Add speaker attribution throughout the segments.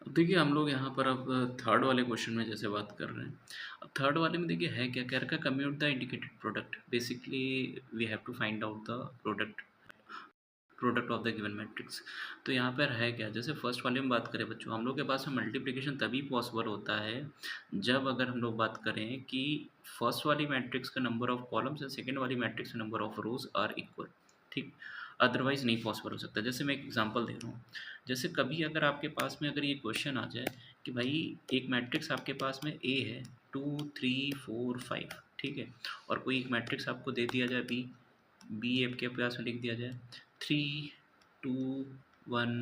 Speaker 1: अब देखिए हम लोग यहाँ पर अब थर्ड वाले क्वेश्चन में जैसे बात कर रहे हैं। अब थर्ड वाले में देखिए है क्या, कह रखा है compute the indicated product. Basically we have to find out the product of the given matrix. तो यहाँ पर है क्या, जैसे फर्स्ट वाले में बात करें बच्चों, हम लोग के पास में मल्टीप्लिकेशन तभी पॉसिबल होता है जब अगर हम लोग बात करें कि फर्स्ट वाली मैट्रिक्स का number of columns and second वाली मैट्रिक्स का number of rows are equal. ठीक, अदरवाइज नहीं पॉसिबल हो सकता। जैसे मैं एक एग्जांपल दे रहा हूँ, जैसे कभी अगर आपके पास में अगर ये क्वेश्चन आ जाए कि भाई एक मैट्रिक्स आपके पास में ए है 2 3 4 5, ठीक है, और कोई एक मैट्रिक्स आपको दे दिया जाए बी, बी आपके पास में लिख दिया जाए 3 2 1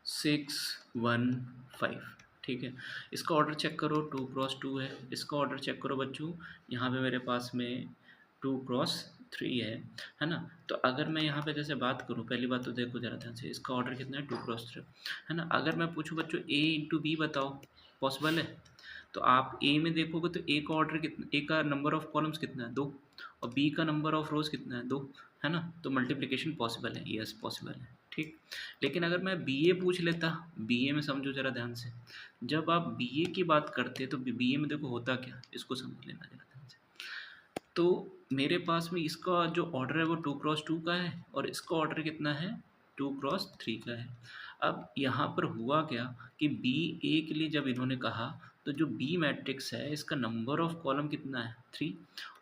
Speaker 1: 6 1 5, ठीक है। इसका ऑर्डर चेक करो, 2 क्रॉस 2 है। इसका ऑर्डर चेक करो बच्चों, यहाँ पे मेरे पास में 2 क्रॉस 3 है ना। तो अगर मैं यहाँ पे जैसे बात करूँ, पहली बात तो देखो जरा ध्यान से, इसका ऑर्डर कितना है 2 क्रॉस 3 है ना। अगर मैं पूछूँ बच्चों ए इंटू बी बताओ, पॉसिबल है? तो आप ए में देखोगे तो ए का ऑर्डर कितना, ए का नंबर ऑफ कॉलम्स कितना है 2, और बी का नंबर ऑफ रोज कितना है 2, है ना। तो मल्टीप्लिकेशन पॉसिबल है, यस पॉसिबल है, ठीक। लेकिन अगर मैं बी ए पूछ लेता, बी ए में समझो जरा ध्यान से, जब आप बी ए की बात करते तो बी ए में देखो होता क्या, इसको समझ लेना जरा ध्यान से। तो मेरे पास में इसका जो ऑर्डर है वो 2 क्रॉस 2 का है, और इसका ऑर्डर कितना है 2 क्रॉस 3 का है। अब यहाँ पर हुआ क्या कि बी ए के लिए जब इन्होंने कहा, तो जो बी मैट्रिक्स है इसका नंबर ऑफ कॉलम कितना है 3,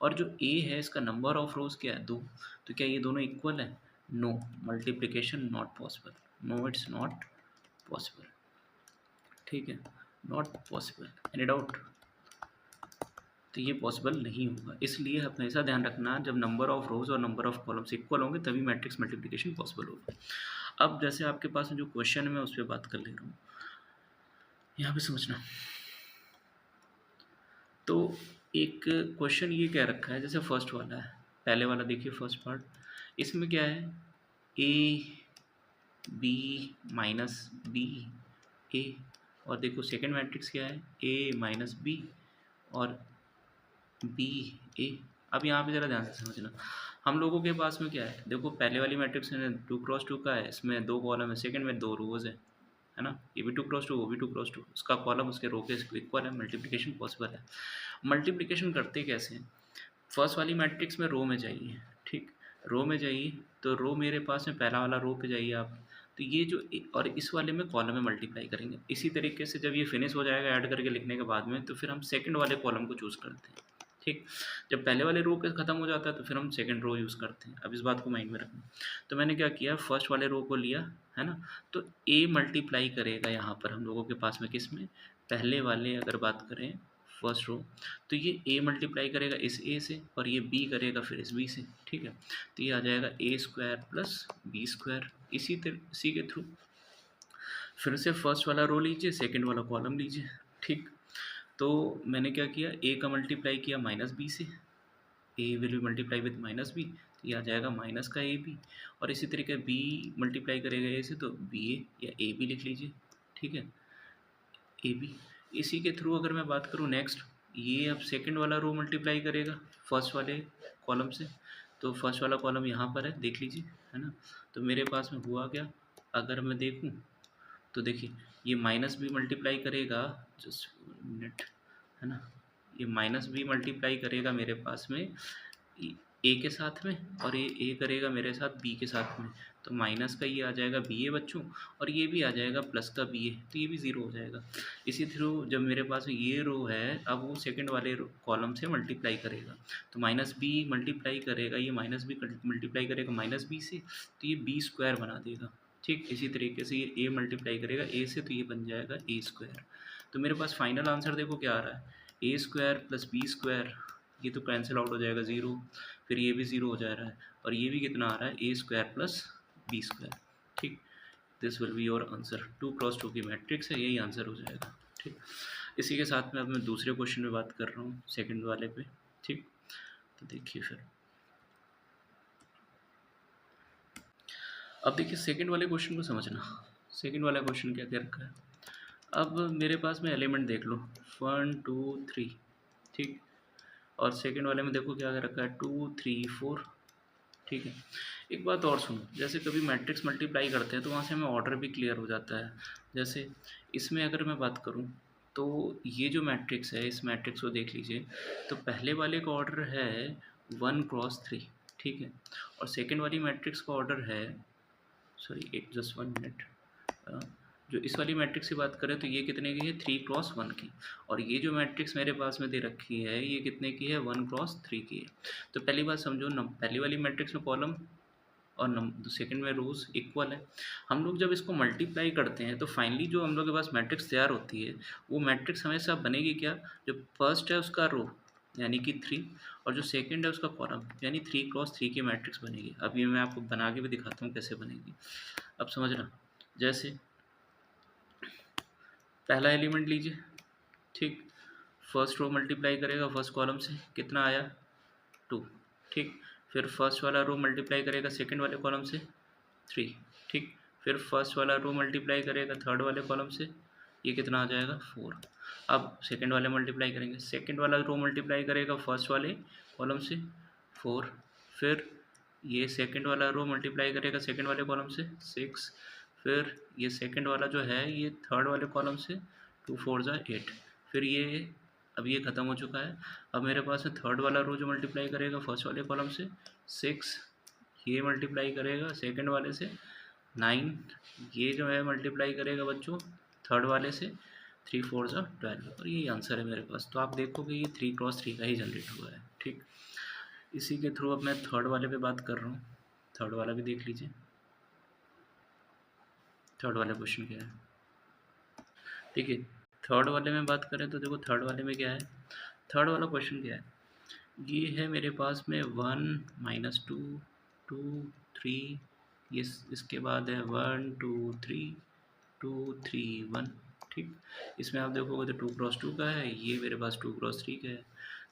Speaker 1: और जो ए है इसका नंबर ऑफ रोज क्या है 2। तो क्या ये दोनों इक्वल है? No, multiplication not possible. No, it's not possible, ठीक है, नॉट पॉसिबल। Any doubt? तो ये पॉसिबल नहीं होगा। इसलिए हमेशा ध्यान रखना, जब नंबर ऑफ रोज और नंबर ऑफ कॉलम्स इक्वल होंगे तभी मैट्रिक्स मल्टीप्लिकेशन पॉसिबल होगा। अब जैसे आपके पास जो क्वेश्चन है मैं उस पर बात कर ले रहा हूँ, यहाँ पे समझना। तो एक क्वेश्चन ये कह रखा है, जैसे फर्स्ट वाला है, पहले वाला देखिए फर्स्ट पार्ट, इसमें क्या है ए बी माइनस बी ए, और देखो सेकेंड मैट्रिक्स क्या है ए माइनस बी और बी ए। अब यहाँ पे ज़रा ध्यान से समझना, हम लोगों के पास में क्या है, देखो पहले वाली मैट्रिक्स में 2 क्रॉस 2 का है, इसमें 2 कॉलम है, सेकंड में 2 रोज है ना। ये भी 2 क्रॉस 2, वो भी 2 क्रॉस 2, उसका कॉलम उसके रो के इक्वल है, मल्टीप्लिकेशन पॉसिबल है। मल्टीप्लिकेशन करते कैसे हैं, फर्स्ट वाली मैट्रिक्स में रो में जाइए, ठीक, रो में जाइए, तो रो मेरे पास में पहला वाला रो पे जाइए आप, तो ये जो और इस वाले में कॉलम में मल्टीप्लाई करेंगे। इसी तरीके से जब ये फिनिश हो जाएगा ऐड करके लिखने के बाद में, तो फिर हम सेकंड वाले कॉलम को चूज़ करते हैं, ठीक। जब पहले वाले रो के ख़त्म हो जाता है तो फिर हम सेकंड रो यूज़ करते हैं। अब इस बात को माइंड में रखना। तो मैंने क्या किया, फर्स्ट वाले रो को लिया, है ना। तो ए मल्टीप्लाई करेगा यहाँ पर हम लोगों के पास में किस में, पहले वाले अगर बात करें फर्स्ट रो, तो ये ए मल्टीप्लाई करेगा इस ए से, और ये बी करेगा फिर इस बी से, ठीक है। तो ये आ जाएगा ए स्क्वायर प्लस बी स्क्वायर। इसी के थ्रू फिर से फर्स्ट वाला रो लीजिए, सेकंड वाला कॉलम लीजिए, ठीक। तो मैंने क्या किया, ए का मल्टीप्लाई किया माइनस बी से, A will be multiply with minus B, तो ये आ जाएगा माइनस का ए बी। और इसी तरीके बी मल्टीप्लाई करेगा ए से, तो बी ए या ए बी लिख लीजिए, ठीक है, ए बी। इसी के थ्रू अगर मैं बात करूँ नेक्स्ट, ये अब सेकंड वाला रो मल्टीप्लाई करेगा फर्स्ट वाले कॉलम से, तो फर्स्ट वाला कॉलम यहाँ पर है, देख लीजिए, है ना। तो मेरे पास में हुआ क्या, अगर मैं देखूँ तो देखिए ये माइनस बी मल्टीप्लाई करेगा, जस्ट मिनट, है ना, ये माइनस बी मल्टीप्लाई करेगा मेरे पास में ए के साथ में, और ये ए करेगा मेरे साथ बी के साथ में, तो माइनस का ये आ जाएगा बी ए बच्चों, और ये भी आ जाएगा प्लस का बी ए, तो ये भी ज़ीरो हो जाएगा। इसी थ्रू जब मेरे पास ये रो है, अब वो सेकंड वाले कॉलम से मल्टीप्लाई करेगा, तो माइनस बी मल्टीप्लाई करेगा, ये माइनस बी मल्टीप्लाई करेगा माइनस बी से, तो ये बी स्क्वायर बना देगा, ठीक। इसी तरीके से ये ए मल्टीप्लाई करेगा ए से, तो ये बन जाएगा ए स्क्वायर। तो मेरे पास फाइनल आंसर देखो क्या आ रहा है, ए स्क्वायर प्लस बी स्क्वायर, ये तो कैंसिल आउट हो जाएगा ज़ीरो, फिर ये भी ज़ीरो हो जा रहा है, और ये भी कितना आ रहा है ए स्क्वायर प्लस बी स्क्वायर, ठीक। This will be your answer, 2 cross 2 की मैट्रिक्स है, यही आंसर हो जाएगा, ठीक। इसी के साथ में अब मैं दूसरे क्वेश्चन में बात कर रहा हूँ, सेकंड वाले पे, ठीक। तो देखिए फिर, अब देखिए सेकंड वाले क्वेश्चन को समझना। सेकंड वाला क्वेश्चन क्या कह रखा है, अब मेरे पास में एलिमेंट देख लो 1 2 3, ठीक, और सेकंड वाले में देखो क्या कर रखा है 2 3 4, ठीक है। एक बात और सुनो, जैसे कभी मैट्रिक्स मल्टीप्लाई करते हैं तो वहाँ से हमें ऑर्डर भी क्लियर हो जाता है। जैसे इसमें अगर मैं बात करूँ तो ये जो मैट्रिक्स है, इस मैट्रिक्स को देख लीजिए, तो पहले वाले का ऑर्डर है 1 क्रॉस 3, ठीक है, और सेकेंड वाली मैट्रिक्स का ऑर्डर है, सॉरी एक जस्ट 1 मिनट, जो इस वाली मैट्रिक्स की बात करें तो ये कितने की है, 3 क्रॉस 1 की, और ये जो मैट्रिक्स मेरे पास में दे रखी है ये कितने की है, 1 क्रॉस 3 की है। तो पहली बात समझो न, पहली वाली मैट्रिक्स में कॉलम और सेकंड में रोज इक्वल है। हम लोग जब इसको मल्टीप्लाई करते हैं तो फाइनली जो हम लोग के पास मैट्रिक्स तैयार होती है वो मैट्रिक्स हमेशा बनेगी क्या, जो फर्स्ट है उसका रो यानी कि 3, और जो सेकंड है उसका कॉलम यानी 3 क्रॉस 3 की मैट्रिक्स बनेगी। अब ये मैं आपको बना के भी दिखाता हूँ कैसे बनेगी। अब समझना, जैसे पहला एलिमेंट लीजिए, ठीक, फर्स्ट रो मल्टीप्लाई करेगा फर्स्ट कॉलम से, कितना आया 2, ठीक, फिर फर्स्ट वाला रो मल्टीप्लाई करेगा सेकंड वाले कॉलम से 3, ठीक, फिर फर्स्ट वाला रो मल्टीप्लाई करेगा थर्ड वाले कॉलम से, ये कितना आ जाएगा 4। अब सेकंड वाले मल्टीप्लाई करेंगे, सेकंड वाला रो मल्टीप्लाई करेगा फर्स्ट वाले कॉलम से 4, फिर ये सेकंड वाला रो मल्टीप्लाई करेगा सेकंड वाले कॉलम से 6, फिर ये सेकंड वाला जो है ये थर्ड वाले कॉलम से 2 4 जा 8, फिर ये अब ये ख़त्म हो चुका है। अब मेरे पास है थर्ड वाला रो जो मल्टीप्लाई करेगा फर्स्ट वाले कॉलम से 6, ये मल्टीप्लाई करेगा सेकंड वाले से 9, ये जो है मल्टीप्लाई करेगा बच्चों थर्ड वाले से 3 4 जा 12, और यही आंसर है मेरे पास। तो आप देखोगे ये 3 क्रॉस 3 का ही जनरेट हुआ है, ठीक। इसी के थ्रू अब मैं थर्ड वाले पे बात कर रहा हूँ, थर्ड वाला भी देख लीजिए, थर्ड वाला क्वेश्चन क्या है, ठीक है। थर्ड वाले में बात करें तो देखो थर्ड वाले में क्या है, थर्ड वाला क्वेश्चन क्या है, ये है मेरे पास में 1 - 2 2 3, ये इसके बाद है 1 2 3 2 3 1, ठीक। इसमें आप देखोगे तो 2 क्रॉस 2 का है, ये मेरे पास 2 क्रॉस 3 का है।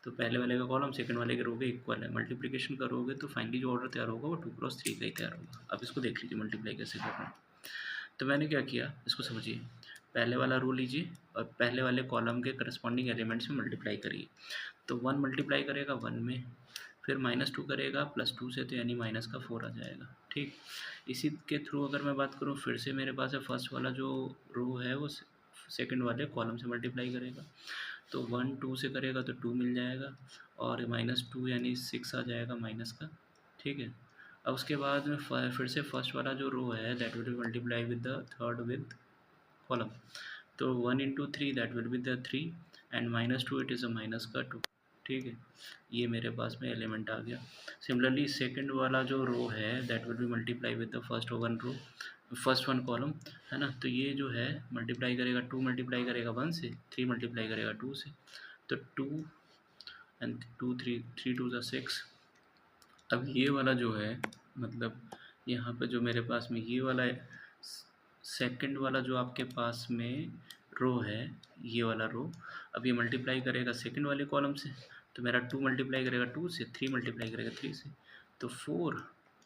Speaker 1: तो पहले वाले का कॉलम सेकंड वाले के रो के इक्वल है, मल्टीप्लिकेशन करोगे तो फाइनली जो ऑर्डर तैयार होगा वो 2 क्रॉस 3 का ही तैयार होगा। अब इसको देख लीजिए मल्टीप्लाई कैसे करना है। तो मैंने क्या किया, इसको समझिए, पहले वाला रो लीजिए और पहले वाले कॉलम के करस्पॉन्डिंग एलिमेंट्स में मल्टीप्लाई करिए। तो 1 मल्टीप्लाई करेगा 1 में, फिर -2 करेगा +2 से, तो यानी माइनस का 4 आ जाएगा, ठीक। इसी के थ्रू अगर मैं बात करूँ फिर से मेरे पास है फर्स्ट वाला जो रो है वो सेकंड वाले कॉलम से मल्टीप्लाई करेगा। तो 1 2 से करेगा तो 2 मिल जाएगा, और -2 यानी 6 आ जाएगा माइनस का, ठीक है। अब उसके बाद में फिर से फर्स्ट वाला जो रो है that will multiply with the third with column. तो 1 × 3 that will be the 3, and -2 it is a minus का 2, ठीक है। ये मेरे पास में एलिमेंट आ गया। सिमिलरली सेकंड वाला जो रो है that will be multiply with the first one row, first one column, है ना। तो ये जो है मल्टीप्लाई करेगा 2 मल्टीप्लाई करेगा 1 से, 3 मल्टीप्लाई करेगा 2 से, तो 2 एंड 2 3 3 2 6। अब ये वाला जो है मतलब यहाँ पे जो मेरे पास में ये वाला सेकंड वाला जो आपके पास में रो है, ये वाला रो, अब ये मल्टीप्लाई करेगा सेकंड वाले कॉलम से, तो मेरा 2 मल्टीप्लाई करेगा 2 से, 3 मल्टीप्लाई करेगा 3 से, तो 4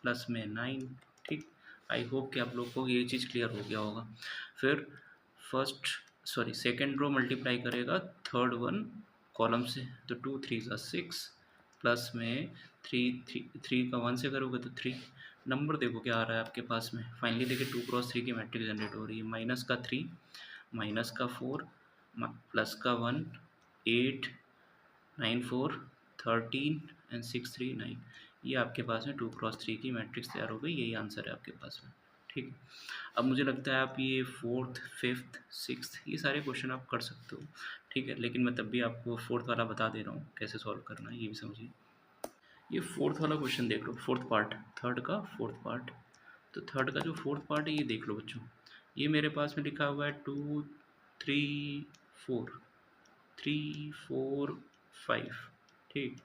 Speaker 1: प्लस में 9, ठीक। आई होप कि आप लोग को ये चीज़ क्लियर हो गया होगा। फिर सेकंड रो मल्टीप्लाई करेगा थर्ड वन कॉलम से, तो 2 3 ज़ा 6, प्लस में 3 का 1 से करोगे तो 3, नंबर देखो क्या आ रहा है आपके पास में। फाइनली देखिए 2 क्रॉस 3 की मैट्रिक्स जनरेट हो रही है, -3 -4 +1 8 9 4 13 एंड 6 3 9, ये आपके पास में 2 क्रॉस 3 की मैट्रिक्स तैयार हो गई। यही आंसर है आपके पास में, ठीक है। अब मुझे लगता है आप ये फोर्थ फिफ्थ सिक्स्थ ये सारे क्वेश्चन आप कर सकते हो, ठीक है, लेकिन मैं तब भी आपको फोर्थ वाला बता दे रहा हूँ कैसे सॉल्व करना है, ये भी समझिए। ये फोर्थ वाला क्वेश्चन देख लो, फोर्थ पार्ट, थर्ड का फोर्थ पार्ट। तो थर्ड का जो फोर्थ पार्ट है ये देख लो बच्चों, ये मेरे पास में लिखा हुआ है 2 3 4 3 4 5, ठीक।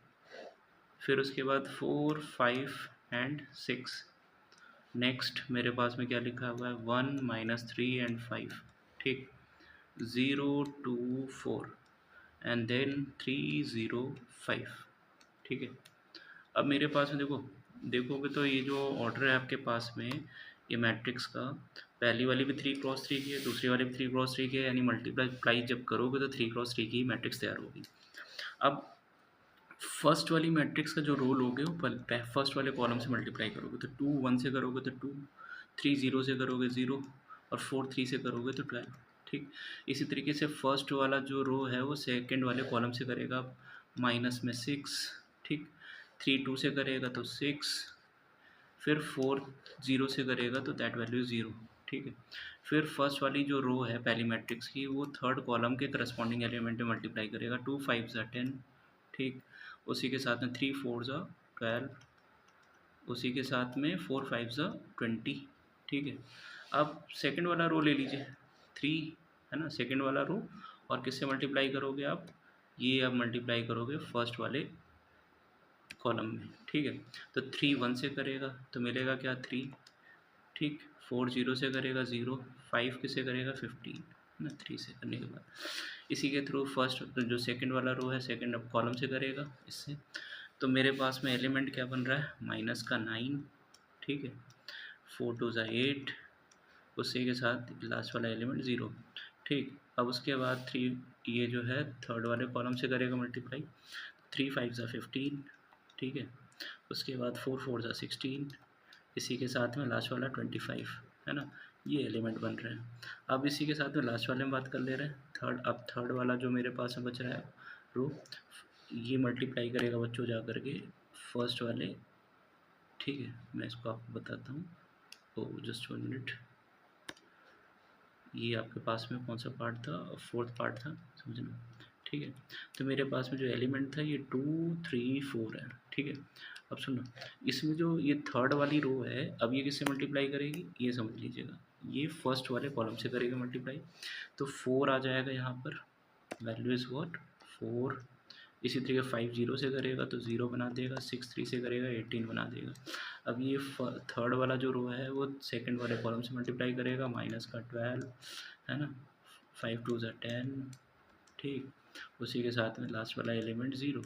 Speaker 1: फिर उसके बाद 4 5 एंड 6। नेक्स्ट मेरे पास में क्या लिखा हुआ है 1 - 3 एंड 5, ठीक। 0 2 4 एंड देन 3 0 5, ठीक है। अब मेरे पास में देखोगे तो ये जो ऑर्डर है आपके पास में ये मैट्रिक्स का, पहली वाली भी 3 क्रॉस 3 की है, दूसरी वाली भी 3 क्रॉस 3 की है, यानी मल्टीप्लाई जब करोगे तो 3 क्रॉस 3 की मैट्रिक्स तैयार होगी। अब फर्स्ट वाली मैट्रिक्स का जो रो लोगे वो फर्स्ट वाले कॉलम से मल्टीप्लाई करोगे, तो 2 1 से करोगे तो 2, 3 0 से करोगे 0, और 4 3 से करोगे तो 12। ठीक, इसी तरीके से फर्स्ट वाला जो रो है वो सेकंड वाले कॉलम से करेगा माइनस में 6। ठीक, 3 2 से करेगा तो 6, फिर 4 0 से करेगा तो दैट वैल्यू 0। ठीक है, फिर फर्स्ट वाली जो रो है पहली मैट्रिक्स की वो थर्ड कॉलम के करस्पॉन्डिंग एलिमेंट में मल्टीप्लाई करेगा, 2 5 ज़ा 10। ठीक, उसी के साथ में 3 4 ज़ा 12, उसी के साथ में 4 5 ज़ा 20। ठीक है, अब सेकंड वाला रो ले लीजिए 3, है ना, सेकंड वाला रो, और किससे मल्टीप्लाई करोगे आप, ये आप मल्टीप्लाई करोगे फर्स्ट वाले कॉलम में। ठीक है, तो 3 1 से करेगा तो मिलेगा क्या 3। ठीक, 4 0 से करेगा 0, 5 किससे करेगा 15, है ना, 3 से करने के बाद इसी के थ्रू फर्स्ट जो सेकंड वाला रो है सेकंड अब कॉलम से करेगा इससे। तो मेरे पास में एलिमेंट क्या बन रहा है, माइनस का 9। ठीक है, 4 2 ज़ा 8, उसी के साथ लास्ट वाला एलिमेंट 0। ठीक, अब उसके बाद 3 ये जो है थर्ड वाले कॉलम से करेगा मल्टीप्लाई, 3 5 ज़ा 15। ठीक है, उसके बाद 4 4 ज़ा 16, इसी के साथ में लास्ट वाला 25, है ना, ये एलिमेंट बन रहे हैं। अब इसी के साथ में लास्ट वाले में बात कर ले रहे हैं थर्ड। अब थर्ड वाला जो मेरे पास में बच रहा है रो, ये मल्टीप्लाई करेगा बच्चों जा करके फर्स्ट वाले। ठीक है, मैं इसको आपको बताता हूँ, तो जस्ट 1 मिनट। ये आपके पास में कौन सा पार्ट था, फोर्थ पार्ट था, समझना। ठीक है, तो मेरे पास में जो एलिमेंट था ये 2 3 4 है। ठीक है, अब सुनो, इसमें जो ये थर्ड वाली रो है अब ये किससे मल्टीप्लाई करेगी, ये समझ लीजिएगा, ये फर्स्ट वाले कॉलम से करेगा मल्टीप्लाई, तो 4 आ जाएगा यहाँ पर, वैल्यू इज़ व्हाट 4। इसी तरीके 5 0 से करेगा तो 0 बना देगा, 6 3 से करेगा 18 बना देगा। अब ये थर्ड वाला जो रो है वो सेकंड वाले कॉलम से मल्टीप्लाई करेगा, माइनस का 12, है ना, 5 2 ज़ा 10। ठीक, उसी के साथ में लास्ट वाला एलिमेंट 0।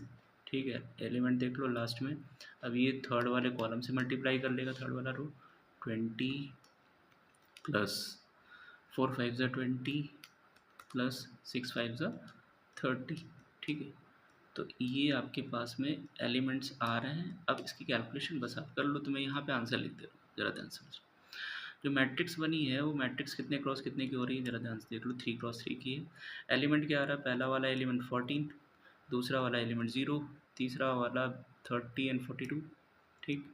Speaker 1: ठीक है, एलिमेंट देख लो लास्ट में। अब ये थर्ड वाले कॉलम से मल्टीप्लाई कर लेगा थर्ड वाला रो, 20 प्लस 4 5 ज़ा 20 प्लस 6 5 ज़ा 30। ठीक है, तो ये आपके पास में एलिमेंट्स आ रहे हैं। अब इसकी कैलकुलेशन बस आप कर लो, तो मैं यहाँ पे आंसर लिख दे रहा हूँ, ज़रा ध्यान से समझो। जो मैट्रिक्स बनी है वो मैट्रिक्स कितने क्रॉस कितने की हो रही है, ज़रा ध्यान से देख लो, 3 क्रॉस 3 की है। एलिमेंट क्या आ रहा है, पहला वाला एलिमेंट 14, दूसरा वाला एलिमेंट 0, तीसरा वाला 30 एंड 42। ठीक,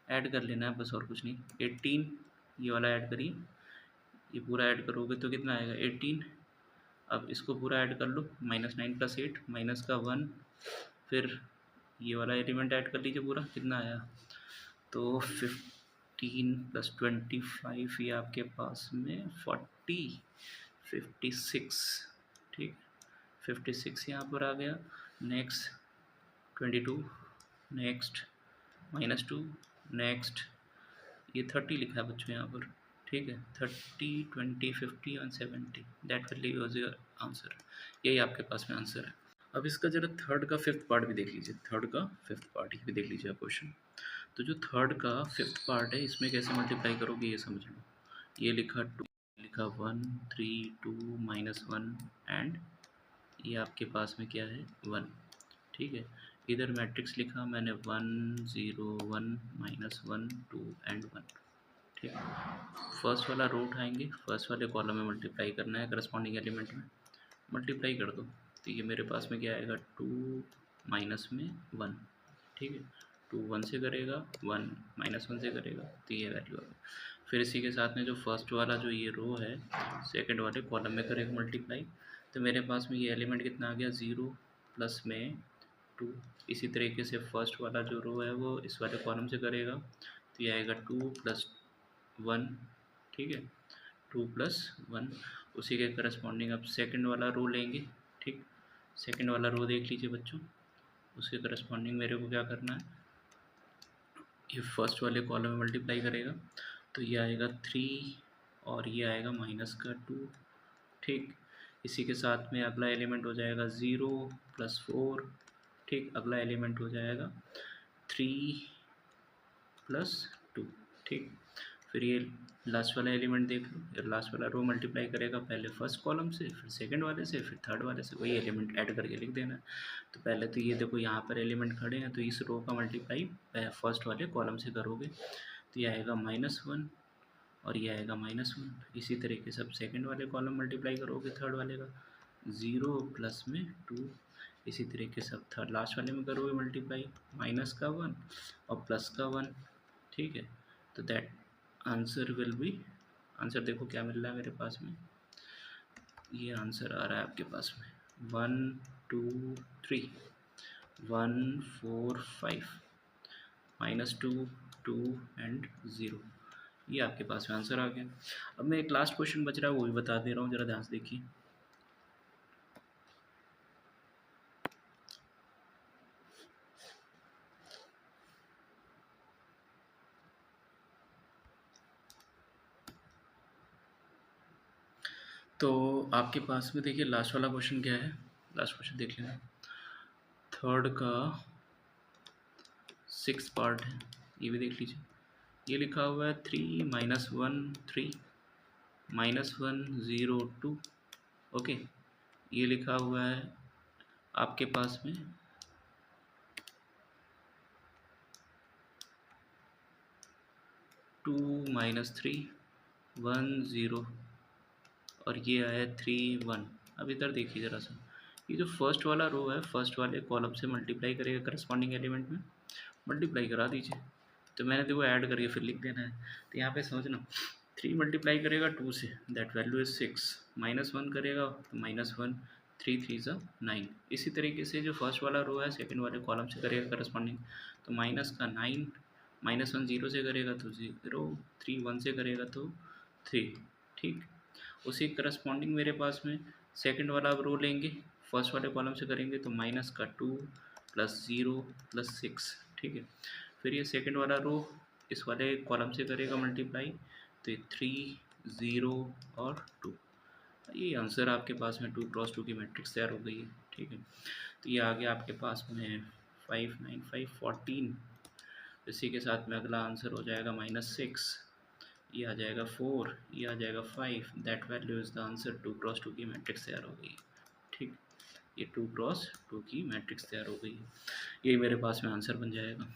Speaker 1: ऐड कर लेना है बस, और कुछ नहीं। 18 ये वाला ऐड करिए, ये पूरा ऐड करोगे तो कितना आएगा 18। अब इसको पूरा ऐड कर लो, -9 + 8 माइनस का 1, फिर ये वाला एलिमेंट ऐड कर लीजिए पूरा, कितना आया, तो 15 + 25 ये आपके पास में 40 56। ठीक, 56 यहाँ पर आ गया। नेक्स्ट 22, नेक्स्ट -2, नेक्स्ट ये 30 लिखा है बच्चों यहाँ पर। ठीक है, 30 20 50 और 70, that value was your answer. यही आपके पास में आंसर है। अब इसका जरा थर्ड का फिफ्थ पार्ट भी देख लीजिए, थर्ड का फिफ्थ पार्ट भी देख लीजिए आप क्वेश्चन। तो जो थर्ड का फिफ्थ पार्ट है इसमें कैसे मल्टीप्लाई करोगे ये समझ लो। ये लिखा 2, लिखा 1 3 2 -1, एंड ये आपके पास में क्या है 1। ठीक है, इधर मैट्रिक्स लिखा मैंने 1 0 1 -1 2 एंड 1। ठीक है, फर्स्ट वाला रो उठाएंगे, फर्स्ट वाले कॉलम में मल्टीप्लाई करना है करस्पॉन्डिंग एलिमेंट में, मल्टीप्लाई कर दो, तो ये मेरे पास में क्या आएगा 2 माइनस में 1। ठीक है, 2 1 से करेगा, 1 -1 से करेगा, तो ये वैल्यू आ गई। फिर इसी के साथ में जो फर्स्ट वाला जो ये रो है सेकंड वाले कॉलम में करेगा मल्टीप्लाई, तो मेरे पास में ये एलिमेंट कितना आ गया 0 प्लस में 2। इसी तरीके से फर्स्ट वाला जो रो है वो इस वाले कॉलम से करेगा, तो ये आएगा 2 + 1। ठीक है, 2 + 1, उसी के करस्पॉन्डिंग अब सेकंड वाला रो लेंगे। ठीक, सेकंड वाला रो देख लीजिए बच्चों, उसके करस्पॉन्डिंग मेरे को क्या करना है, ये फर्स्ट वाले कॉलम में मल्टीप्लाई करेगा, तो ये आएगा 3 और ये आएगा -2। ठीक, इसी के साथ में अगला एलिमेंट हो जाएगा 0 + 4। ठीक, अगला एलिमेंट हो जाएगा 3 + 2। ठीक, फिर ये लास्ट वाला एलिमेंट देख लो, ये लास्ट वाला रो मल्टीप्लाई करेगा पहले फर्स्ट कॉलम से, फिर सेकंड वाले से, फिर थर्ड वाले से, वही एलिमेंट ऐड करके लिख देना है। तो पहले तो ये देखो यहाँ पर एलिमेंट खड़े हैं, तो इस रो का मल्टीप्लाई फर्स्ट वाले कॉलम से करोगे, तो ये आएगा -1 और ये आएगा -1। इसी तरीके से अब सेकेंड वाले कॉलम मल्टीप्लाई करोगे थर्ड वाले का, 0 प्लस में 2। इसी तरीके से अब थर्ड लास्ट वाले में करोगे मल्टीप्लाई, -1 और +1। ठीक है, तो that answer will be, answer देखो क्या मिल रहा है मेरे पास में, ये आंसर आ रहा है आपके पास में 1 2 3 1 4 5 -2 2 एंड 0। ये आपके पास में आंसर आ गया। अब मैं एक लास्ट क्वेश्चन बच रहा है वो भी बता दे रहा हूँ, ज़रा ध्यान से देखिए। तो आपके पास में देखिए लास्ट वाला क्वेश्चन क्या है, लास्ट क्वेश्चन देख लेना, थर्ड का 6 पार्ट है, ये भी देख लीजिए। ये लिखा हुआ है 3 -1 3 -1 0 2। ओके, ये लिखा हुआ है आपके पास में 2 -3 1 0 और ये आया 3 1। अब इधर देखिए ज़रा सा, ये जो फर्स्ट वाला रो है, फर्स्ट वाले कॉलम से मल्टीप्लाई करेगा करस्पॉन्डिंग एलिमेंट में, मल्टीप्लाई करा दीजिए। तो मैंने देखो ऐड करके फिर लिख देना है। तो यहाँ पे समझना, 3 मल्टीप्लाई करेगा 2 से, दैट वैल्यू इज 6, -1 करेगा तो -1, 3 3 ज़ा 9। इसी तरीके से जो फर्स्ट वाला रो है सेकंड वाले कॉलम से करेगा करस्पॉन्डिंग, तो माइनस का 9, -1 0 से करेगा तो 0, 3 1 से करेगा तो 3। ठीक, उसी करस्पॉन्डिंग मेरे पास में सेकंड वाला अब रो लेंगे, फर्स्ट वाले कॉलम से करेंगे तो माइनस का 2 प्लस 0 प्लस 6। ठीक है, फिर ये सेकंड वाला रो इस वाले कॉलम से करेगा मल्टीप्लाई, तो ये 3 0 और 2। ये आंसर आपके पास में 2 क्रॉस 2 की मैट्रिक्स तैयार हो गई है। ठीक है, तो ये आ गया आपके पास में 5 9 5 14। इसी के साथ में अगला आंसर हो जाएगा -6, ये आ जाएगा 4, ये आ जाएगा 5। That value is the answer, 2 cross 2 की मैट्रिक्स तैयार हो गई। ठीक, ये 2 क्रॉस 2 की मैट्रिक्स तैयार हो गई, यही मेरे पास में आंसर बन जाएगा।